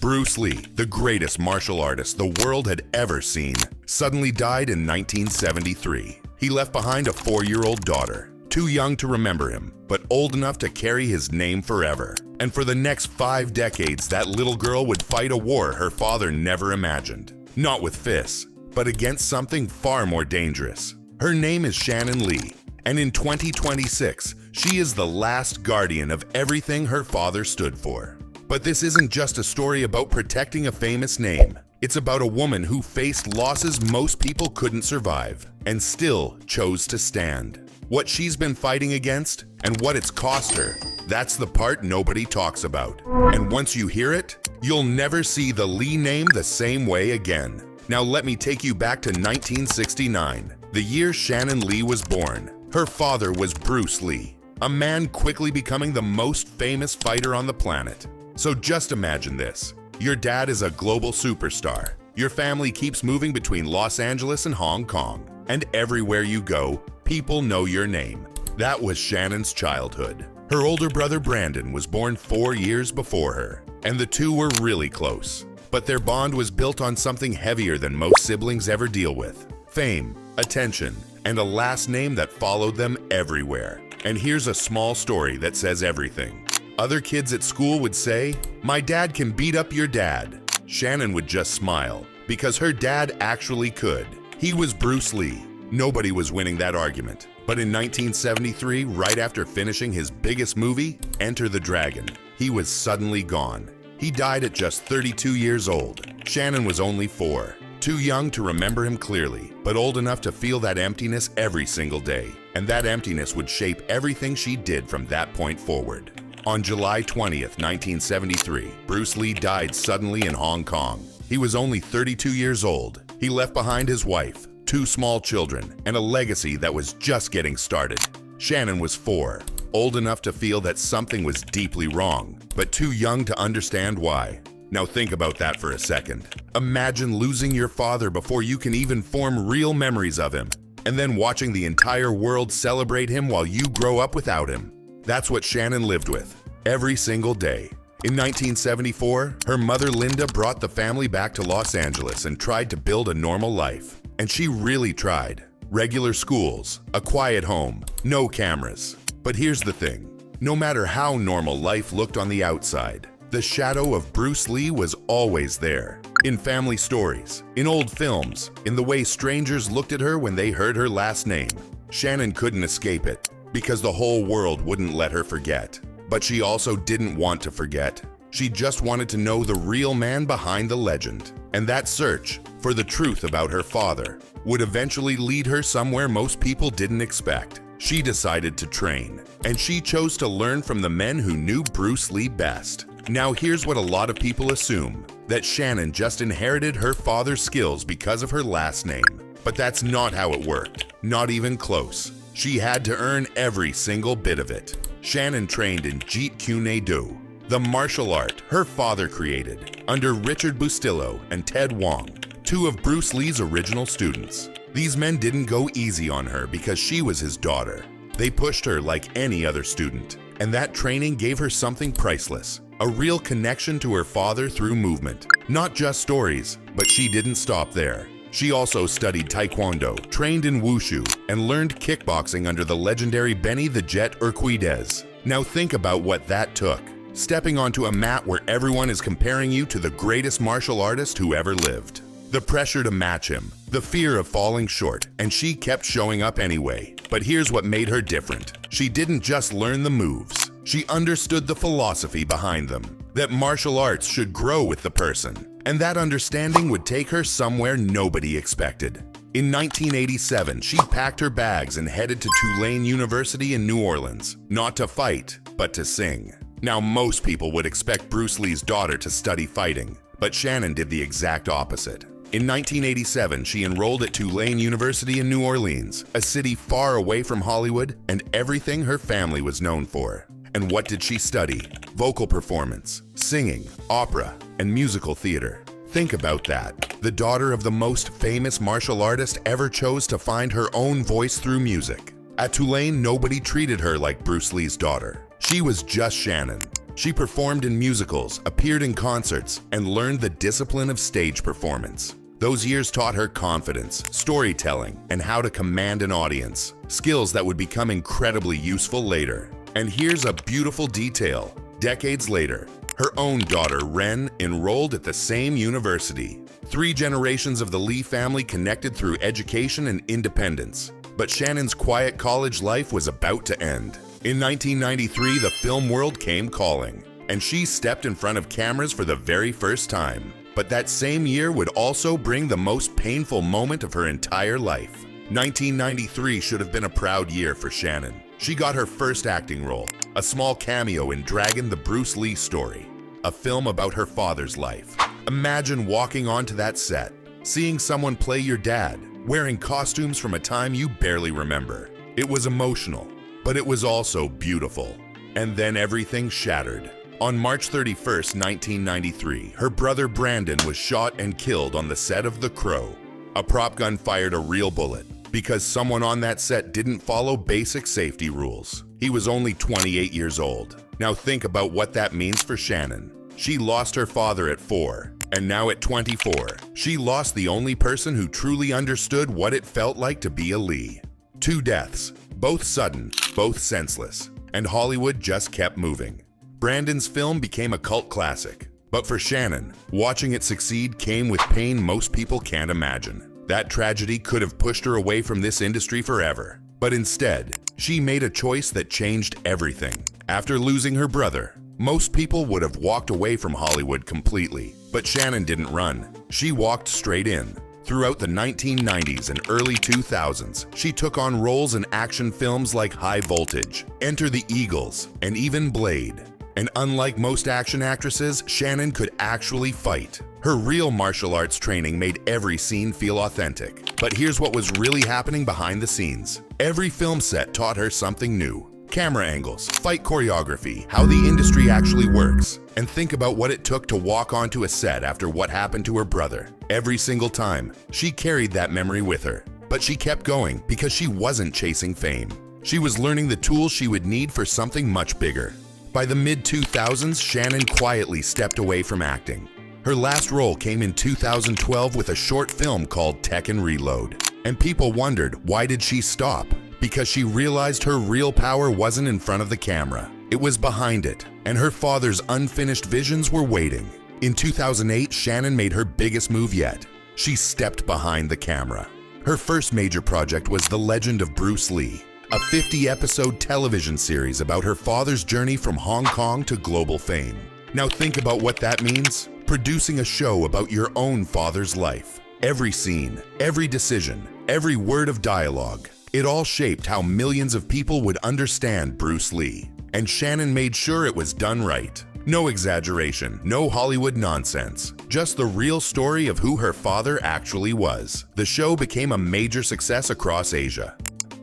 Bruce Lee, the greatest martial artist the world had ever seen, suddenly died in 1973. He left behind a 4-year-old daughter, too young to remember him, but old enough to carry his name forever. And for the next 5 decades, that little girl would fight a war her father never imagined. Not with fists, but against something far more dangerous. Her name is Shannon Lee, and in 2026, she is the last guardian of everything her father stood for. But this isn't just a story about protecting a famous name. It's about a woman who faced losses most people couldn't survive and still chose to stand. What she's been fighting against and what it's cost her, that's the part nobody talks about. And once you hear it, you'll never see the Lee name the same way again. Now let me take you back to 1969, the year Shannon Lee was born. Her father was Bruce Lee, a man quickly becoming the most famous fighter on the planet. So just imagine this. Your dad is a global superstar. Your family keeps moving between Los Angeles and Hong Kong. And everywhere you go, people know your name. That was Shannon's childhood. Her older brother Brandon was born 4 years before her, and the two were really close. But their bond was built on something heavier than most siblings ever deal with: fame, attention, and a last name that followed them everywhere. And here's a small story that says everything. Other kids at school would say, "My dad can beat up your dad." Shannon would just smile, because her dad actually could. He was Bruce Lee. Nobody was winning that argument. But in 1973, right after finishing his biggest movie, Enter the Dragon, he was suddenly gone. He died at just 32 years old. Shannon was only 4. Too young to remember him clearly, but old enough to feel that emptiness every single day. And that emptiness would shape everything she did from that point forward. On July 20th, 1973, Bruce Lee died suddenly in Hong Kong. He was only 32 years old. He left behind his wife, 2 small children, and a legacy that was just getting started. Shannon was 4, old enough to feel that something was deeply wrong, but too young to understand why. Now think about that for a second. Imagine losing your father before you can even form real memories of him, and then watching the entire world celebrate him while you grow up without him. That's what Shannon lived with, every single day. In 1974, her mother Linda brought the family back to Los Angeles and tried to build a normal life. And she really tried. Regular schools, a quiet home, no cameras. But here's the thing. No matter how normal life looked on the outside, the shadow of Bruce Lee was always there. In family stories, in old films, in the way strangers looked at her when they heard her last name. Shannon couldn't escape it, because the whole world wouldn't let her forget. But she also didn't want to forget. She just wanted to know the real man behind the legend. And that search for the truth about her father would eventually lead her somewhere most people didn't expect. She decided to train, and she chose to learn from the men who knew Bruce Lee best. Now here's what a lot of people assume, that Shannon just inherited her father's skills because of her last name. But that's not how it worked, not even close. She had to earn every single bit of it. Shannon trained in Jeet Kune Do, the martial art her father created, under Richard Bustillo and Ted Wong, 2 of Bruce Lee's original students. These men didn't go easy on her because she was his daughter. They pushed her like any other student, and that training gave her something priceless, a real connection to her father through movement. Not just stories, but she didn't stop there. She also studied Taekwondo, trained in Wushu, and learned kickboxing under the legendary Benny the Jet Urquidez. Now think about what that took. Stepping onto a mat where everyone is comparing you to the greatest martial artist who ever lived. The pressure to match him, the fear of falling short, and she kept showing up anyway. But here's what made her different. She didn't just learn the moves. She understood the philosophy behind them, that martial arts should grow with the person. And that understanding would take her somewhere nobody expected. In 1987, she packed her bags and headed to Tulane University in New Orleans, not to fight, but to sing. Now, most people would expect Bruce Lee's daughter to study fighting, but Shannon did the exact opposite. In 1987, she enrolled at Tulane University in New Orleans, a city far away from Hollywood and everything her family was known for. And what did she study? Vocal performance, singing, opera, and musical theater. Think about that. The daughter of the most famous martial artist ever chose to find her own voice through music. At Tulane, nobody treated her like Bruce Lee's daughter. She was just Shannon, She performed in musicals, appeared in concerts, and learned the discipline of stage performance. Those years taught her confidence, storytelling, and how to command an audience, skills that would become incredibly useful later. And here's a beautiful detail. Decades later, her own daughter, Ren, enrolled at the same university. 3 generations of the Lee family connected through education and independence. But Shannon's quiet college life was about to end. In 1993, the film world came calling, and she stepped in front of cameras for the very first time. But that same year would also bring the most painful moment of her entire life. 1993 should have been a proud year for Shannon. She got her first acting role, a small cameo in Dragon: The Bruce Lee Story, a film about her father's life. Imagine walking onto that set, seeing someone play your dad, wearing costumes from a time you barely remember. It was emotional, but it was also beautiful. And then everything shattered. On March 31st, 1993, her brother Brandon was shot and killed on the set of The Crow. A prop gun fired a real bullet because someone on that set didn't follow basic safety rules. He was only 28 years old. Now think about what that means for Shannon. She lost her father at 4, and now at 24, she lost the only person who truly understood what it felt like to be a Lee. 2 deaths, both sudden, both senseless, and Hollywood just kept moving. Brandon's film became a cult classic, but for Shannon, watching it succeed came with pain most people can't imagine. That tragedy could have pushed her away from this industry forever, but instead, she made a choice that changed everything. After losing her brother, most people would have walked away from Hollywood completely, but Shannon didn't run. She walked straight in. Throughout the 1990s and early 2000s, she took on roles in action films like High Voltage, Enter the Eagles, and even Blade. And unlike most action actresses, Shannon could actually fight. Her real martial arts training made every scene feel authentic. But here's what was really happening behind the scenes. Every film set taught her something new. Camera angles, fight choreography, how the industry actually works. And think about what it took to walk onto a set after what happened to her brother. Every single time, she carried that memory with her. But she kept going because she wasn't chasing fame. She was learning the tools she would need for something much bigger. By the mid-2000s, Shannon quietly stepped away from acting. Her last role came in 2012 with a short film called Tekken Reload. And people wondered, why did she stop? Because she realized her real power wasn't in front of the camera. It was behind it, and her father's unfinished visions were waiting. In 2008, Shannon made her biggest move yet. She stepped behind the camera. Her first major project was The Legend of Bruce Lee, a 50-episode television series about her father's journey from Hong Kong to global fame. Now think about what that means. Producing a show about your own father's life. Every scene, every decision, every word of dialogue. It all shaped how millions of people would understand Bruce Lee. And Shannon made sure it was done right. No exaggeration, no Hollywood nonsense. Just the real story of who her father actually was. The show became a major success across Asia.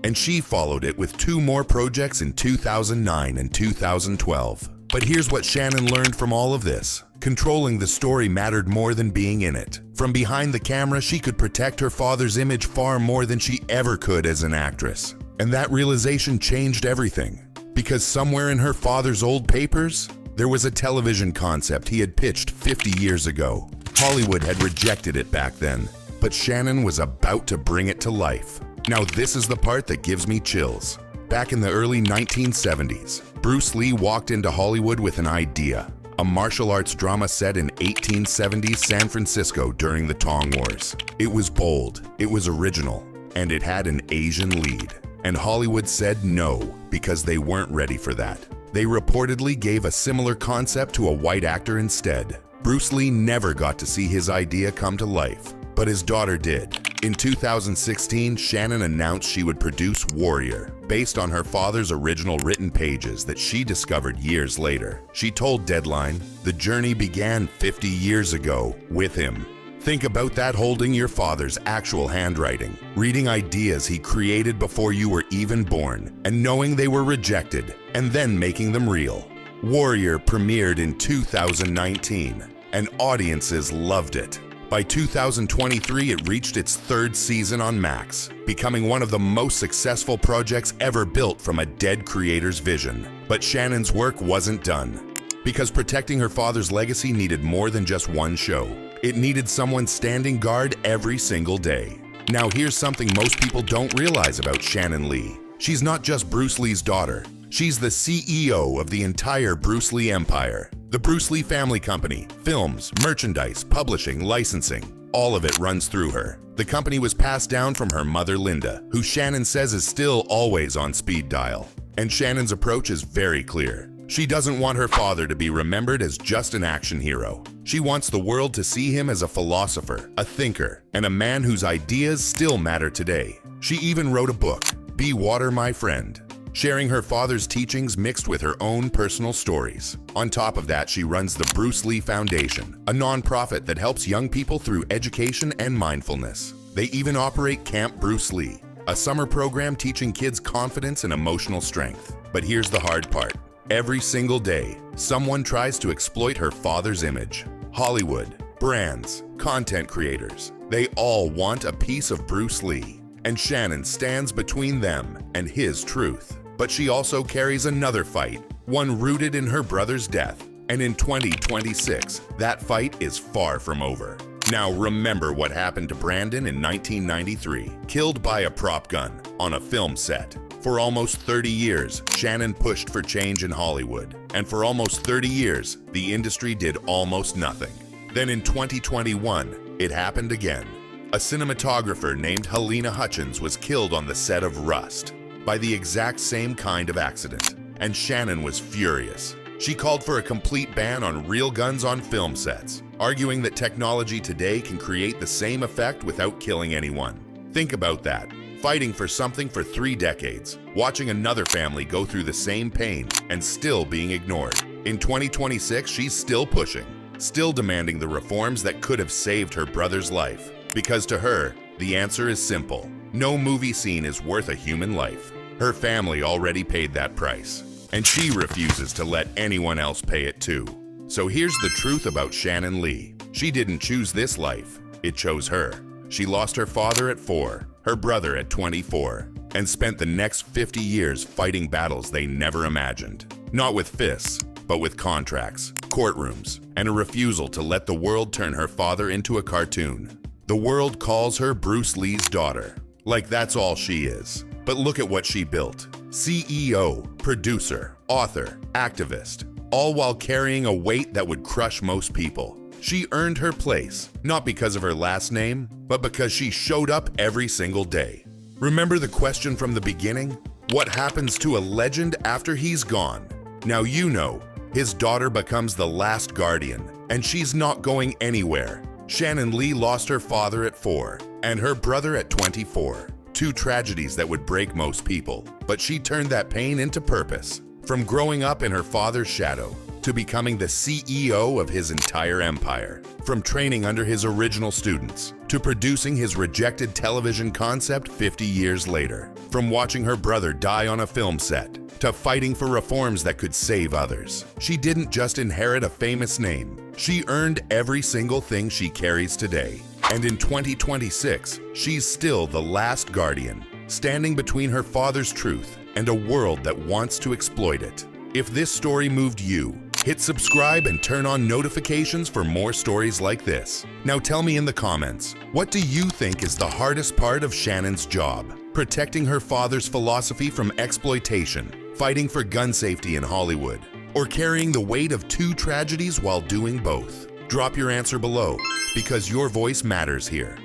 And she followed it with 2 more projects in 2009 and 2012. But here's what Shannon learned from all of this. Controlling the story mattered more than being in it. From behind the camera, she could protect her father's image far more than she ever could as an actress. And that realization changed everything. Because somewhere in her father's old papers, there was a television concept he had pitched 50 years ago. Hollywood had rejected it back then, but Shannon was about to bring it to life. Now this is the part that gives me chills. Back in the early 1970s, Bruce Lee walked into Hollywood with an idea. A martial arts drama set in 1870s San Francisco during the Tong Wars. It was bold, it was original, and it had an Asian lead. And Hollywood said no, because they weren't ready for that. They reportedly gave a similar concept to a white actor instead. Bruce Lee never got to see his idea come to life, but his daughter did. In 2016, Shannon announced she would produce Warrior, based on her father's original written pages that she discovered years later. She told Deadline, "The journey began 50 years ago with him." Think about that, holding your father's actual handwriting, reading ideas he created before you were even born, and knowing they were rejected, and then making them real. Warrior premiered in 2019, and audiences loved it. By 2023, it reached its 3rd season on Max, becoming one of the most successful projects ever built from a dead creator's vision. But Shannon's work wasn't done. Because protecting her father's legacy needed more than just one show. It needed someone standing guard every single day. Now here's something most people don't realize about Shannon Lee. She's not just Bruce Lee's daughter. She's the CEO of the entire Bruce Lee empire. The Bruce Lee family company, films, merchandise, publishing, licensing, all of it runs through her. The company was passed down from her mother Linda, who Shannon says is still always on speed dial. And Shannon's approach is very clear. She doesn't want her father to be remembered as just an action hero. She wants the world to see him as a philosopher, a thinker, and a man whose ideas still matter today. She even wrote a book, Be Water, My Friend, sharing her father's teachings mixed with her own personal stories. On top of that, she runs the Bruce Lee Foundation, a nonprofit that helps young people through education and mindfulness. They even operate Camp Bruce Lee, a summer program teaching kids confidence and emotional strength. But here's the hard part. Every single day, someone tries to exploit her father's image. Hollywood, brands, content creators, they all want a piece of Bruce Lee. And Shannon stands between them and his truth. But she also carries another fight, one rooted in her brother's death. And in 2026, that fight is far from over. Now remember what happened to Brandon in 1993, killed by a prop gun on a film set. For almost 30 years, Shannon pushed for change in Hollywood. And for almost 30 years, the industry did almost nothing. Then in 2021, it happened again. A cinematographer named Helena Hutchins was killed on the set of Rust by the exact same kind of accident. And Shannon was furious. She called for a complete ban on real guns on film sets, arguing that technology today can create the same effect without killing anyone. Think about that. Fighting for something for 3 decades, watching another family go through the same pain and still being ignored. In 2026, she's still pushing, still demanding the reforms that could have saved her brother's life. Because to her, the answer is simple. No movie scene is worth a human life. Her family already paid that price, and she refuses to let anyone else pay it too. So here's the truth about Shannon Lee. She didn't choose this life, it chose her. She lost her father at 4, her brother at 24, and spent the next 50 years fighting battles they never imagined. Not with fists, but with contracts, courtrooms, and a refusal to let the world turn her father into a cartoon. The world calls her Bruce Lee's daughter. Like that's all she is. But look at what she built. CEO, producer, author, activist, all while carrying a weight that would crush most people. She earned her place, not because of her last name, but because she showed up every single day. Remember the question from the beginning? What happens to a legend after he's gone? Now you know, his daughter becomes the last guardian, and she's not going anywhere. Shannon Lee lost her father at 4, and her brother at 24. 2 tragedies that would break most people, but she turned that pain into purpose. From growing up in her father's shadow, to becoming the CEO of his entire empire. From training under his original students, to producing his rejected television concept 50 years later. From watching her brother die on a film set, to fighting for reforms that could save others. She didn't just inherit a famous name, she earned every single thing she carries today. And in 2026, she's still the last guardian, standing between her father's truth and a world that wants to exploit it. If this story moved you, hit subscribe and turn on notifications for more stories like this. Now tell me in the comments, what do you think is the hardest part of Shannon's job? Protecting her father's philosophy from exploitation, fighting for gun safety in Hollywood, or carrying the weight of 2 tragedies while doing both? Drop your answer below, because your voice matters here.